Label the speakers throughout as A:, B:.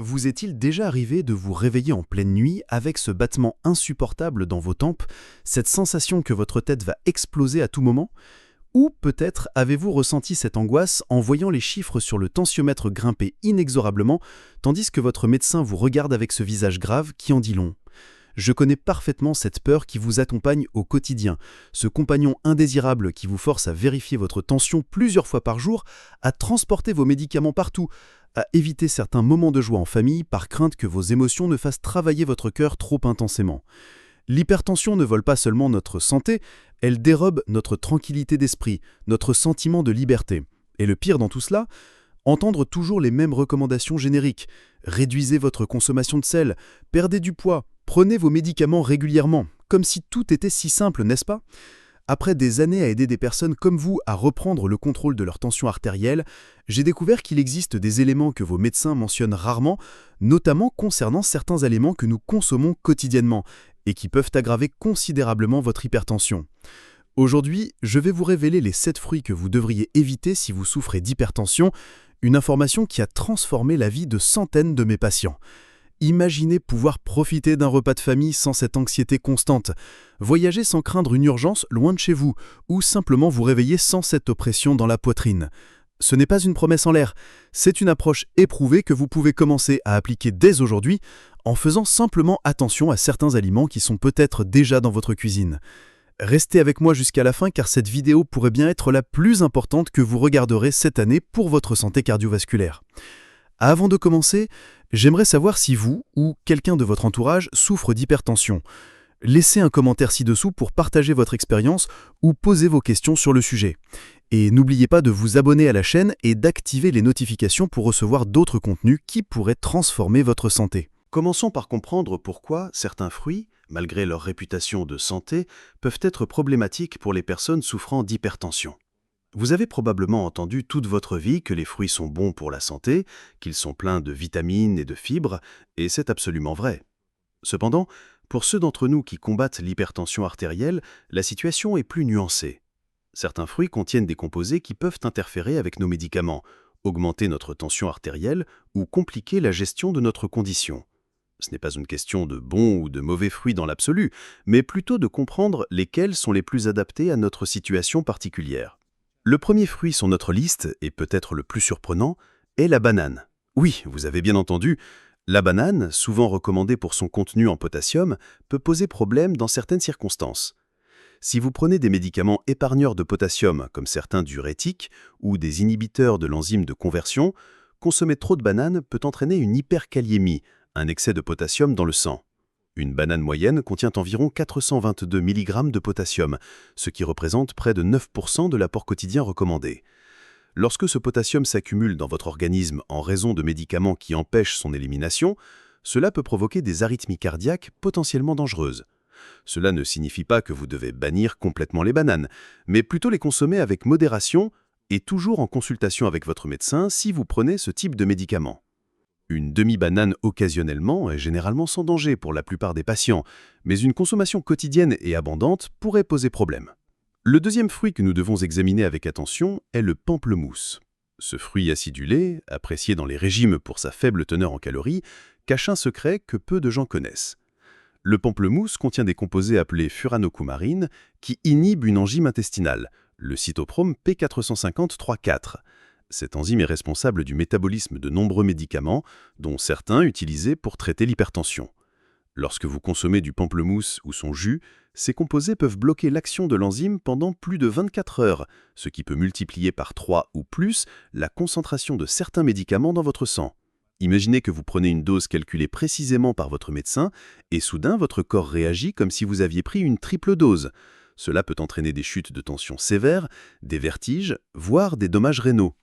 A: Vous est-il déjà arrivé de vous réveiller en pleine nuit avec ce battement insupportable dans vos tempes, cette sensation que votre tête va exploser à tout moment? Ou peut-être avez-vous ressenti cette angoisse en voyant les chiffres sur le tensiomètre grimper inexorablement, tandis que votre médecin vous regarde avec ce visage grave qui en dit long? Je connais parfaitement cette peur qui vous accompagne au quotidien, ce compagnon indésirable qui vous force à vérifier votre tension plusieurs fois par jour, à transporter vos médicaments partout, à éviter certains moments de joie en famille par crainte que vos émotions ne fassent travailler votre cœur trop intensément. L'hypertension ne vole pas seulement notre santé, elle dérobe notre tranquillité d'esprit, notre sentiment de liberté. Et le pire dans tout cela, entendre toujours les mêmes recommandations génériques. Réduisez votre consommation de sel, perdez du poids, prenez vos médicaments régulièrement, comme si tout était si simple, n'est-ce pas? Après des années à aider des personnes comme vous à reprendre le contrôle de leur tension artérielle, j'ai découvert qu'il existe des éléments que vos médecins mentionnent rarement, notamment concernant certains aliments que nous consommons quotidiennement et qui peuvent aggraver considérablement votre hypertension. Aujourd'hui, je vais vous révéler les 7 fruits que vous devriez éviter si vous souffrez d'hypertension, une information qui a transformé la vie de centaines de mes patients. Imaginez pouvoir profiter d'un repas de famille sans cette anxiété constante, voyager sans craindre une urgence loin de chez vous, ou simplement vous réveiller sans cette oppression dans la poitrine. Ce n'est pas une promesse en l'air, c'est une approche éprouvée que vous pouvez commencer à appliquer dès aujourd'hui en faisant simplement attention à certains aliments qui sont peut-être déjà dans votre cuisine. Restez avec moi jusqu'à la fin car cette vidéo pourrait bien être la plus importante que vous regarderez cette année pour votre santé cardiovasculaire. Avant de commencer, j'aimerais savoir si vous ou quelqu'un de votre entourage souffre d'hypertension. Laissez un commentaire ci-dessous pour partager votre expérience ou poser vos questions sur le sujet. Et n'oubliez pas de vous abonner à la chaîne et d'activer les notifications pour recevoir d'autres contenus qui pourraient transformer votre santé.
B: Commençons par comprendre pourquoi certains fruits, malgré leur réputation de santé, peuvent être problématiques pour les personnes souffrant d'hypertension. Vous avez probablement entendu toute votre vie que les fruits sont bons pour la santé, qu'ils sont pleins de vitamines et de fibres, et c'est absolument vrai. Cependant, pour ceux d'entre nous qui combattent l'hypertension artérielle, la situation est plus nuancée. Certains fruits contiennent des composés qui peuvent interférer avec nos médicaments, augmenter notre tension artérielle ou compliquer la gestion de notre condition. Ce n'est pas une question de bons ou de mauvais fruits dans l'absolu, mais plutôt de comprendre lesquels sont les plus adaptés à notre situation particulière. Le premier fruit sur notre liste, et peut-être le plus surprenant, est la banane. Oui, vous avez bien entendu, la banane, souvent recommandée pour son contenu en potassium, peut poser problème dans certaines circonstances. Si vous prenez des médicaments épargneurs de potassium, comme certains diurétiques, ou des inhibiteurs de l'enzyme de conversion, consommer trop de bananes peut entraîner une hyperkaliémie, un excès de potassium dans le sang. Une banane moyenne contient environ 422 mg de potassium, ce qui représente près de 9% de l'apport quotidien recommandé. Lorsque ce potassium s'accumule dans votre organisme en raison de médicaments qui empêchent son élimination, cela peut provoquer des arythmies cardiaques potentiellement dangereuses. Cela ne signifie pas que vous devez bannir complètement les bananes, mais plutôt les consommer avec modération et toujours en consultation avec votre médecin si vous prenez ce type de médicaments. Une demi-banane occasionnellement est généralement sans danger pour la plupart des patients, mais une consommation quotidienne et abondante pourrait poser problème. Le deuxième fruit que nous devons examiner avec attention est le pamplemousse. Ce fruit acidulé, apprécié dans les régimes pour sa faible teneur en calories, cache un secret que peu de gens connaissent. Le pamplemousse contient des composés appelés furanocoumarine qui inhibent une enzyme intestinale, le cytoprome P450-3,4. Cette enzyme est responsable du métabolisme de nombreux médicaments, dont certains utilisés pour traiter l'hypertension. Lorsque vous consommez du pamplemousse ou son jus, ces composés peuvent bloquer l'action de l'enzyme pendant plus de 24 heures, ce qui peut multiplier par 3 ou plus la concentration de certains médicaments dans votre sang. Imaginez que vous prenez une dose calculée précisément par votre médecin et soudain votre corps réagit comme si vous aviez pris une triple dose. Cela peut entraîner des chutes de tension sévères, des vertiges, voire des dommages rénaux.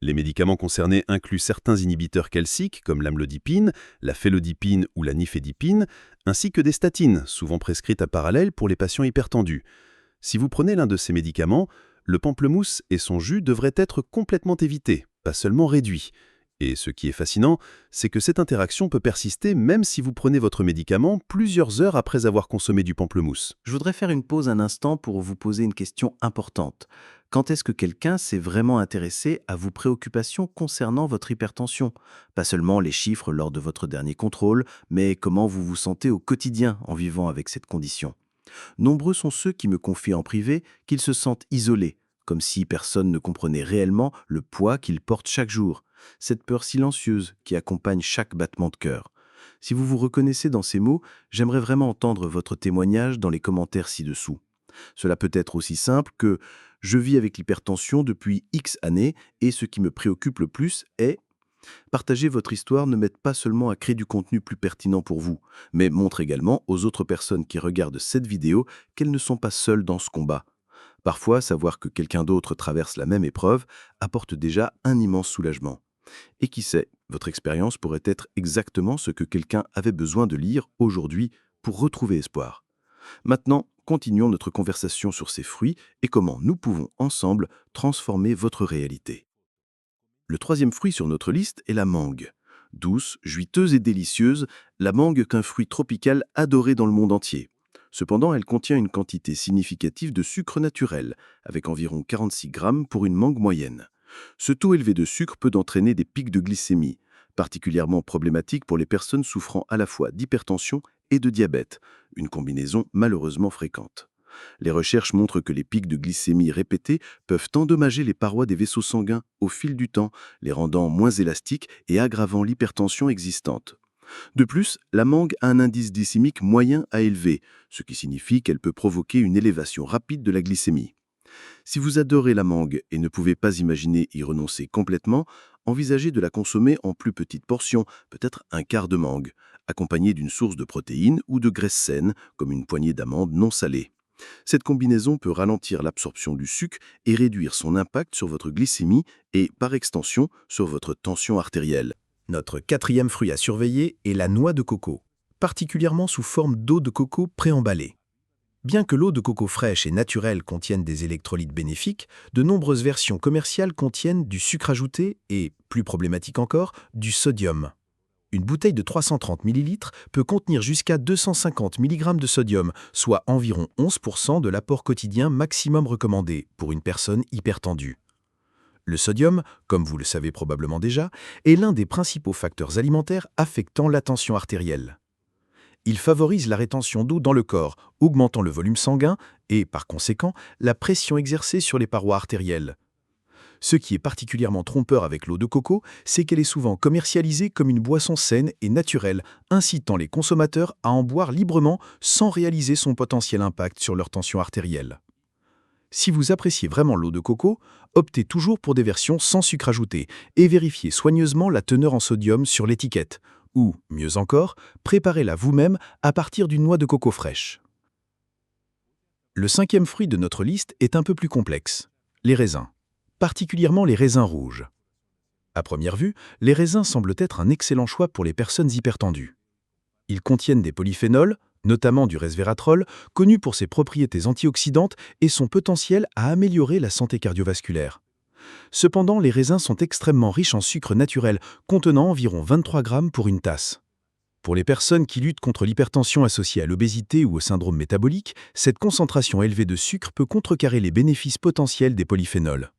B: Les médicaments concernés incluent certains inhibiteurs calciques comme l'amlodipine, la félodipine ou la nifedipine, ainsi que des statines, souvent prescrites à parallèle pour les patients hypertendus. Si vous prenez l'un de ces médicaments, le pamplemousse et son jus devraient être complètement évités, pas seulement réduits. Et ce qui est fascinant, c'est que cette interaction peut persister même si vous prenez votre médicament plusieurs heures après avoir consommé du pamplemousse.
C: Je voudrais faire une pause un instant pour vous poser une question importante. Quand est-ce que quelqu'un s'est vraiment intéressé à vos préoccupations concernant votre hypertension? Pas seulement les chiffres lors de votre dernier contrôle, mais comment vous vous sentez au quotidien en vivant avec cette condition. Nombreux sont ceux qui me confient en privé qu'ils se sentent isolés, comme si personne ne comprenait réellement le poids qu'ils portent chaque jour, cette peur silencieuse qui accompagne chaque battement de cœur. Si vous vous reconnaissez dans ces mots, j'aimerais vraiment entendre votre témoignage dans les commentaires ci-dessous. Cela peut être aussi simple que «Je vis avec l'hypertension depuis X années et ce qui me préoccupe le plus est…» Partager votre histoire ne m'aide pas seulement à créer du contenu plus pertinent pour vous, mais montre également aux autres personnes qui regardent cette vidéo qu'elles ne sont pas seules dans ce combat. Parfois, savoir que quelqu'un d'autre traverse la même épreuve apporte déjà un immense soulagement. Et qui sait, votre expérience pourrait être exactement ce que quelqu'un avait besoin de lire aujourd'hui pour retrouver espoir. Maintenant, continuons notre conversation sur ces fruits et comment nous pouvons ensemble transformer votre réalité. Le troisième fruit sur notre liste est la mangue. Douce, juiteuse et délicieuse, la mangue est un fruit tropical adoré dans le monde entier. Cependant, elle contient une quantité significative de sucre naturel, avec environ 46 grammes pour une mangue moyenne. Ce taux élevé de sucre peut entraîner des pics de glycémie, particulièrement problématiques pour les personnes souffrant à la fois d'hypertension et de diabète, une combinaison malheureusement fréquente. Les recherches montrent que les pics de glycémie répétés peuvent endommager les parois des vaisseaux sanguins au fil du temps, les rendant moins élastiques et aggravant l'hypertension existante. De plus, la mangue a un indice glycémique moyen à élevé, ce qui signifie qu'elle peut provoquer une élévation rapide de la glycémie. Si vous adorez la mangue et ne pouvez pas imaginer y renoncer complètement, envisagez de la consommer en plus petites portions, peut-être un quart de mangue, accompagnée d'une source de protéines ou de graisses saines, comme une poignée d'amandes non salées. Cette combinaison peut ralentir l'absorption du sucre et réduire son impact sur votre glycémie et, par extension, sur votre tension artérielle.
A: Notre quatrième fruit à surveiller est la noix de coco, particulièrement sous forme d'eau de coco préemballée. Bien que l'eau de coco fraîche et naturelle contienne des électrolytes bénéfiques, de nombreuses versions commerciales contiennent du sucre ajouté et, plus problématique encore, du sodium. Une bouteille de 330 ml peut contenir jusqu'à 250 mg de sodium, soit environ 11% de l'apport quotidien maximum recommandé pour une personne hypertendue. Le sodium, comme vous le savez probablement déjà, est l'un des principaux facteurs alimentaires affectant la tension artérielle. Il favorise la rétention d'eau dans le corps, augmentant le volume sanguin et, par conséquent, la pression exercée sur les parois artérielles. Ce qui est particulièrement trompeur avec l'eau de coco, c'est qu'elle est souvent commercialisée comme une boisson saine et naturelle, incitant les consommateurs à en boire librement sans réaliser son potentiel impact sur leur tension artérielle. Si vous appréciez vraiment l'eau de coco, optez toujours pour des versions sans sucre ajouté et vérifiez soigneusement la teneur en sodium sur l'étiquette. Ou, mieux encore, préparez-la vous-même à partir d'une noix de coco fraîche. Le cinquième fruit de notre liste est un peu plus complexe, les raisins, particulièrement les raisins rouges. À première vue, les raisins semblent être un excellent choix pour les personnes hypertendues. Ils contiennent des polyphénols, notamment du resveratrol, connu pour ses propriétés antioxydantes et son potentiel à améliorer la santé cardiovasculaire. Cependant, les raisins sont extrêmement riches en sucre naturel, contenant environ 23 grammes pour une tasse. Pour les personnes qui luttent contre l'hypertension associée à l'obésité ou au syndrome métabolique, cette concentration élevée de sucre peut contrecarrer les bénéfices potentiels des polyphénols.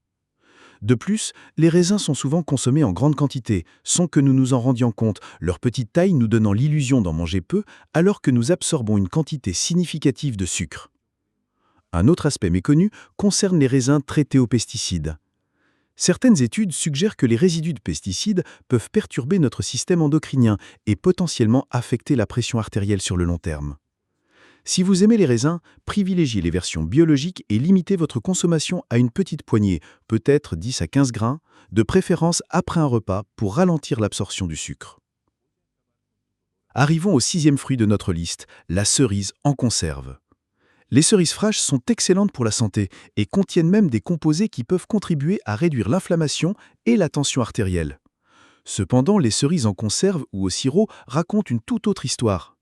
A: De plus, les raisins sont souvent consommés en grande quantité, sans que nous nous en rendions compte, leur petite taille nous donnant l'illusion d'en manger peu, alors que nous absorbons une quantité significative de sucre. Un autre aspect méconnu concerne les raisins traités aux pesticides. Certaines études suggèrent que les résidus de pesticides peuvent perturber notre système endocrinien et potentiellement affecter la pression artérielle sur le long terme. Si vous aimez les raisins, privilégiez les versions biologiques et limitez votre consommation à une petite poignée, peut-être 10 à 15 grains, de préférence après un repas pour ralentir l'absorption du sucre. Arrivons au sixième fruit de notre liste, la cerise en conserve. Les cerises fraîches sont excellentes pour la santé et contiennent même des composés qui peuvent contribuer à réduire l'inflammation et la tension artérielle. Cependant, les cerises en conserve ou au sirop racontent une toute autre histoire.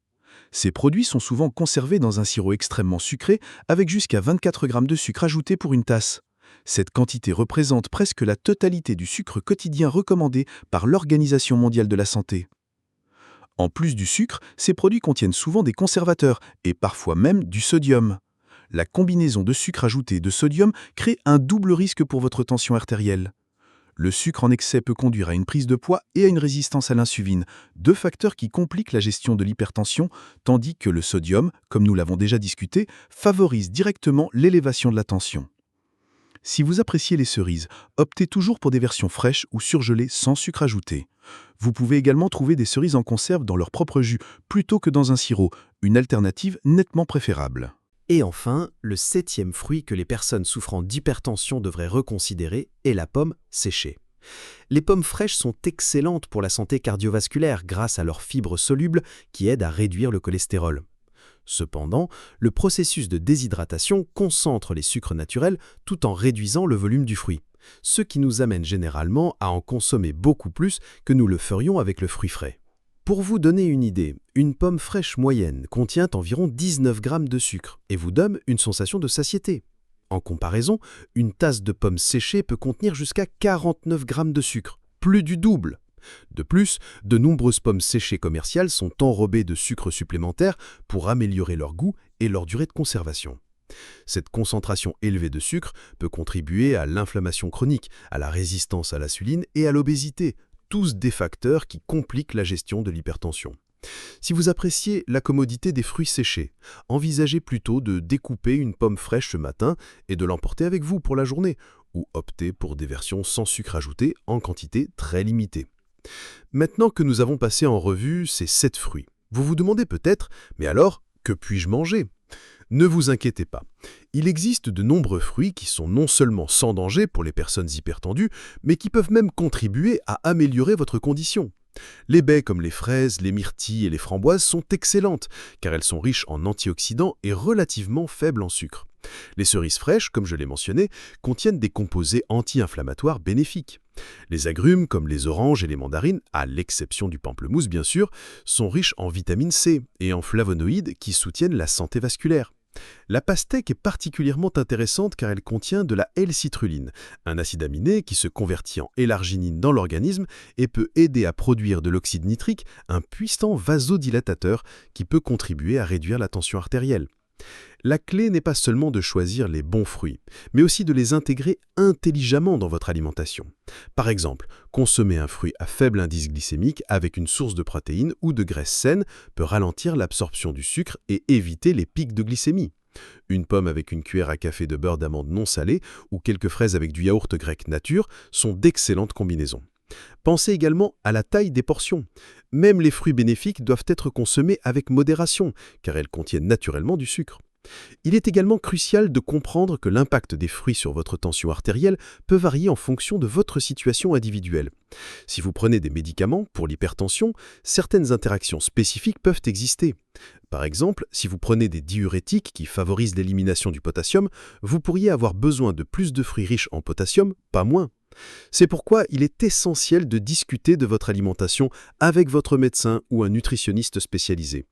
A: Ces produits sont souvent conservés dans un sirop extrêmement sucré avec jusqu'à 24 grammes de sucre ajouté pour une tasse. Cette quantité représente presque la totalité du sucre quotidien recommandé par l'Organisation mondiale de la santé. En plus du sucre, ces produits contiennent souvent des conservateurs et parfois même du sodium.
D: La combinaison de sucre ajouté et de sodium crée un double risque pour votre tension artérielle. Le sucre en excès peut conduire à une prise de poids et à une résistance à l'insuline, deux facteurs qui compliquent la gestion de l'hypertension, tandis que le sodium, comme nous l'avons déjà discuté, favorise directement l'élévation de la tension. Si vous appréciez les cerises, optez toujours pour des versions fraîches ou surgelées sans sucre ajouté. Vous pouvez également trouver des cerises en conserve dans leur propre jus, plutôt que dans un sirop, une alternative nettement préférable.
A: Et enfin, le 7e fruit que les personnes souffrant d'hypertension devraient reconsidérer est la pomme séchée. Les pommes fraîches sont excellentes pour la santé cardiovasculaire grâce à leurs fibres solubles qui aident à réduire le cholestérol. Cependant, le processus de déshydratation concentre les sucres naturels tout en réduisant le volume du fruit, ce qui nous amène généralement à en consommer beaucoup plus que nous le ferions avec le fruit frais. Pour vous donner une idée, une pomme fraîche moyenne contient environ 19 grammes de sucre et vous donne une sensation de satiété. En comparaison, une tasse de pommes séchées peut contenir jusqu'à 49 grammes de sucre, plus du double. De plus, de nombreuses pommes séchées commerciales sont enrobées de sucre supplémentaire pour améliorer leur goût et leur durée de conservation. Cette concentration élevée de sucre peut contribuer à l'inflammation chronique, à la résistance à l'insuline et à l'obésité, tous des facteurs qui compliquent la gestion de l'hypertension. Si vous appréciez la commodité des fruits séchés, envisagez plutôt de découper une pomme fraîche ce matin et de l'emporter avec vous pour la journée, ou optez pour des versions sans sucre ajouté en quantité très limitée. Maintenant que nous avons passé en revue ces 7 fruits, vous vous demandez peut-être, mais alors, que puis-je manger ? Ne vous inquiétez pas. Il existe de nombreux fruits qui sont non seulement sans danger pour les personnes hypertendues, mais qui peuvent même contribuer à améliorer votre condition. Les baies comme les fraises, les myrtilles et les framboises sont excellentes, car elles sont riches en antioxydants et relativement faibles en sucre. Les cerises fraîches, comme je l'ai mentionné, contiennent des composés anti-inflammatoires bénéfiques. Les agrumes, comme les oranges et les mandarines, à l'exception du pamplemousse bien sûr, sont riches en vitamine C et en flavonoïdes qui soutiennent la santé vasculaire. La pastèque est particulièrement intéressante car elle contient de la L-citruline, un acide aminé qui se convertit en L-arginine dans l'organisme et peut aider à produire de l'oxyde nitrique, un puissant vasodilatateur qui peut contribuer à réduire la tension artérielle. La clé n'est pas seulement de choisir les bons fruits, mais aussi de les intégrer intelligemment dans votre alimentation. Par exemple, consommer un fruit à faible indice glycémique avec une source de protéines ou de graisse saine peut ralentir l'absorption du sucre et éviter les pics de glycémie. Une pomme avec une cuillère à café de beurre d'amande non salé ou quelques fraises avec du yaourt grec nature sont d'excellentes combinaisons. Pensez également à la taille des portions. Même les fruits bénéfiques doivent être consommés avec modération, car elles contiennent naturellement du sucre. Il est également crucial de comprendre que l'impact des fruits sur votre tension artérielle peut varier en fonction de votre situation individuelle. Si vous prenez des médicaments pour l'hypertension, certaines interactions spécifiques peuvent exister. Par exemple, si vous prenez des diurétiques qui favorisent l'élimination du potassium, vous pourriez avoir besoin de plus de fruits riches en potassium, pas moins. C'est pourquoi il est essentiel de discuter de votre alimentation avec votre médecin ou un nutritionniste spécialisé.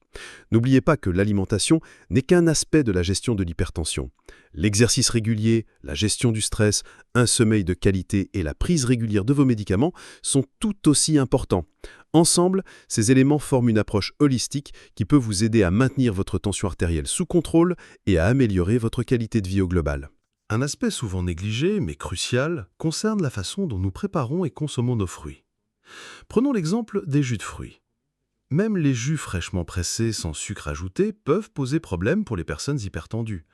A: N'oubliez pas que l'alimentation n'est qu'un aspect de la gestion de l'hypertension. L'exercice régulier, la gestion du stress, un sommeil de qualité et la prise régulière de vos médicaments sont tout aussi importants. Ensemble, ces éléments forment une approche holistique qui peut vous aider à maintenir votre tension artérielle sous contrôle et à améliorer votre qualité de vie au global.
B: Un aspect souvent négligé, mais crucial, concerne la façon dont nous préparons et consommons nos fruits. Prenons l'exemple des jus de fruits. Même les jus fraîchement pressés sans sucre ajouté peuvent poser problème pour les personnes hypertendues.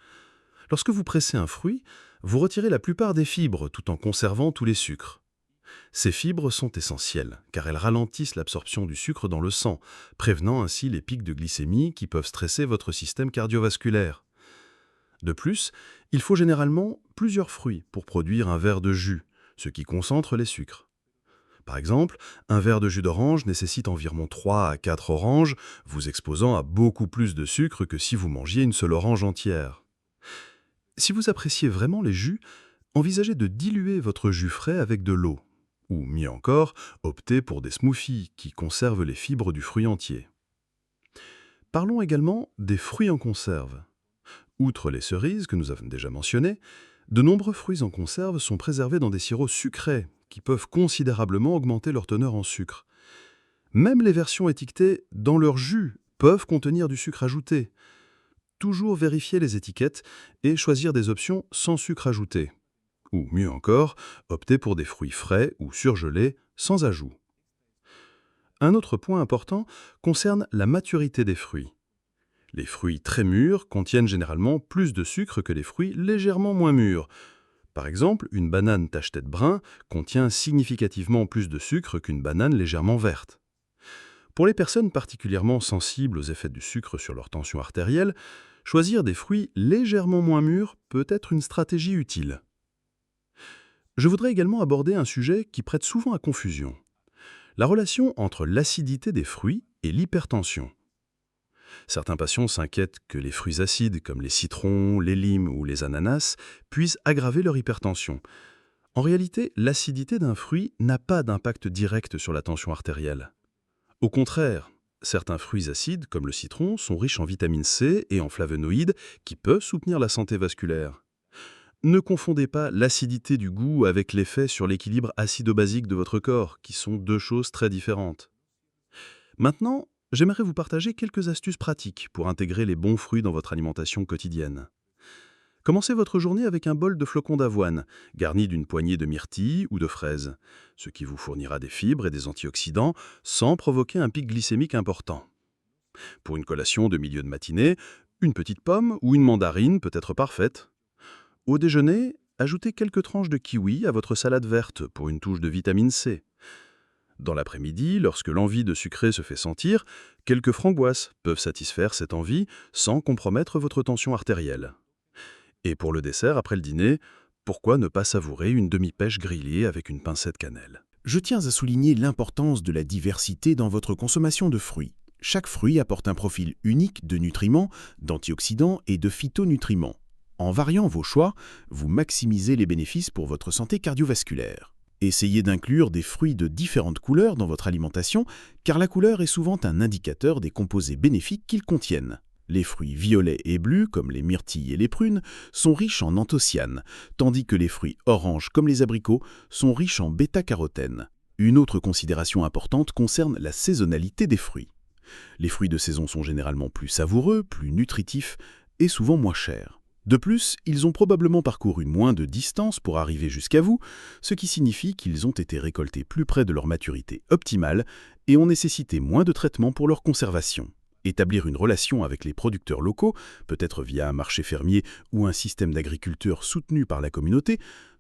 B: Lorsque vous pressez un fruit, vous retirez la plupart des fibres tout en conservant tous les sucres. Ces fibres sont essentielles, car elles ralentissent l'absorption du sucre dans le sang, prévenant ainsi les pics de glycémie qui peuvent stresser votre système cardiovasculaire. De plus, il faut généralement plusieurs fruits pour produire un verre de jus, ce qui concentre les sucres. Par exemple, un verre de jus d'orange nécessite environ 3 à 4 oranges, vous exposant à beaucoup plus de sucre que si vous mangiez une seule orange entière. Si vous appréciez vraiment les jus, envisagez de diluer votre jus frais avec de l'eau. Ou mieux encore, optez pour des smoothies qui conservent les fibres du fruit entier. Parlons également des fruits en conserve. Outre les cerises que nous avons déjà mentionnées, de nombreux fruits en conserve sont préservés dans des sirops sucrés qui peuvent considérablement augmenter leur teneur en sucre. Même les versions étiquetées « dans leur jus » peuvent contenir du sucre ajouté. toujours vérifier les étiquettes et choisir des options sans sucre ajouté. Ou mieux encore, opter pour des fruits frais ou surgelés sans ajout. Un autre point important concerne la maturité des fruits. Les fruits très mûrs contiennent généralement plus de sucre que les fruits légèrement moins mûrs. Par exemple, une banane tache-tête brun contient significativement plus de sucre qu'une banane légèrement verte. Pour les personnes particulièrement sensibles aux effets du sucre sur leur tension artérielle, choisir des fruits légèrement moins mûrs peut être une stratégie utile. Je voudrais également aborder un sujet qui prête souvent à confusion. La relation entre l'acidité des fruits et l'hypertension. Certains patients s'inquiètent que les fruits acides comme les citrons, les limes ou les ananas puissent aggraver leur hypertension. En réalité, l'acidité d'un fruit n'a pas d'impact direct sur la tension artérielle. Au contraire, certains fruits acides comme le citron sont riches en vitamine C et en flavonoïdes qui peuvent soutenir la santé vasculaire. Ne confondez pas l'acidité du goût avec l'effet sur l'équilibre acido-basique de votre corps, qui sont deux choses très différentes. Maintenant, j'aimerais vous partager quelques astuces pratiques pour intégrer les bons fruits dans votre alimentation quotidienne. Commencez votre journée avec un bol de flocons d'avoine, garni d'une poignée de myrtilles ou de fraises, ce qui vous fournira des fibres et des antioxydants sans provoquer un pic glycémique important. Pour une collation de milieu de matinée, une petite pomme ou une mandarine peut être parfaite. Au déjeuner, ajoutez quelques tranches de kiwi à votre salade verte pour une touche de vitamine C. Dans l'après-midi, lorsque l'envie de sucrer se fait sentir, quelques framboises peuvent satisfaire cette envie sans compromettre votre tension artérielle. Et pour le dessert, après le dîner, pourquoi ne pas savourer une demi-pêche grillée avec une pincée de cannelle?
E: Je tiens à souligner l'importance de la diversité dans votre consommation de fruits. Chaque fruit apporte un profil unique de nutriments, d'antioxydants et de phytonutriments. En variant vos choix, vous maximisez les bénéfices pour votre santé cardiovasculaire. Essayez d'inclure des fruits de différentes couleurs dans votre alimentation, car la couleur est souvent un indicateur des composés bénéfiques qu'ils contiennent. Les fruits violets et bleus, comme les myrtilles et les prunes, sont riches en anthocyanes, tandis que les fruits oranges, comme les abricots, sont riches en bêta-carotène. Une autre considération importante concerne la saisonnalité des fruits. Les fruits de saison sont généralement plus savoureux, plus nutritifs et souvent moins chers. De plus, ils ont probablement parcouru moins de distance pour arriver jusqu'à vous, ce qui signifie qu'ils ont été récoltés plus près de leur maturité optimale et ont nécessité moins de traitement pour leur conservation. Établir une relation avec les producteurs locaux, peut-être via un marché fermier ou un système d'agriculture soutenu par la communauté,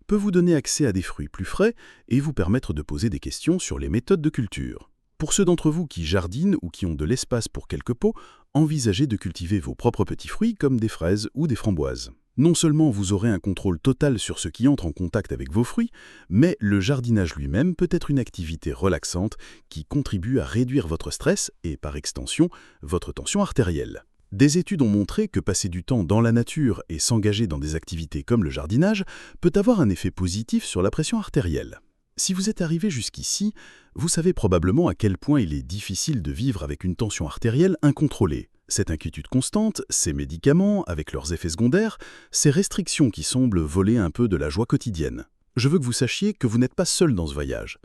E: peut vous donner accès à des fruits plus frais et vous permettre de poser des questions sur les méthodes de culture. Pour ceux d'entre vous qui jardinent ou qui ont de l'espace pour quelques pots, envisagez de cultiver vos propres petits fruits comme des fraises ou des framboises. Non seulement vous aurez un contrôle total sur ce qui entre en contact avec vos fruits, mais le jardinage lui-même peut être une activité relaxante qui contribue à réduire votre stress et, par extension, votre tension artérielle. Des études ont montré que passer du temps dans la nature et s'engager dans des activités comme le jardinage peut avoir un effet positif sur la pression artérielle. Si vous êtes arrivé jusqu'ici, vous savez probablement à quel point il est difficile de vivre avec une tension artérielle incontrôlée. Cette inquiétude constante, ces médicaments, avec leurs effets secondaires, ces restrictions qui semblent voler un peu de la joie quotidienne. Je veux que vous sachiez que vous n'êtes pas seul dans ce voyage.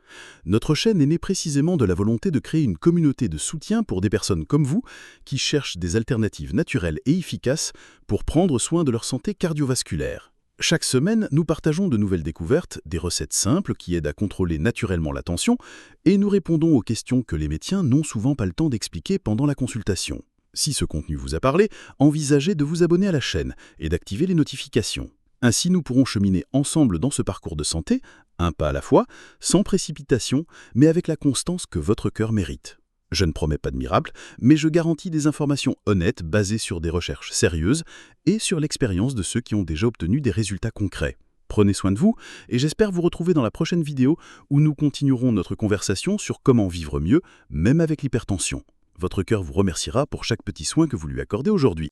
E: Notre chaîne est née précisément de la volonté de créer une communauté de soutien pour des personnes comme vous qui cherchent des alternatives naturelles et efficaces pour prendre soin de leur santé cardiovasculaire. Chaque semaine, nous partageons de nouvelles découvertes, des recettes simples qui aident à contrôler naturellement la tension, et nous répondons aux questions que les médecins n'ont souvent pas le temps d'expliquer pendant la consultation. Si ce contenu vous a parlé, envisagez de vous abonner à la chaîne et d'activer les notifications. Ainsi, nous pourrons cheminer ensemble dans ce parcours de santé, un pas à la fois, sans précipitation, mais avec la constance que votre cœur mérite. Je ne promets pas de miracle, mais je garantis des informations honnêtes basées sur des recherches sérieuses et sur l'expérience de ceux qui ont déjà obtenu des résultats concrets. Prenez soin de vous et j'espère vous retrouver dans la prochaine vidéo où nous continuerons notre conversation sur comment vivre mieux, même avec l'hypertension. Votre cœur vous remerciera pour chaque petit soin que vous lui accordez aujourd'hui.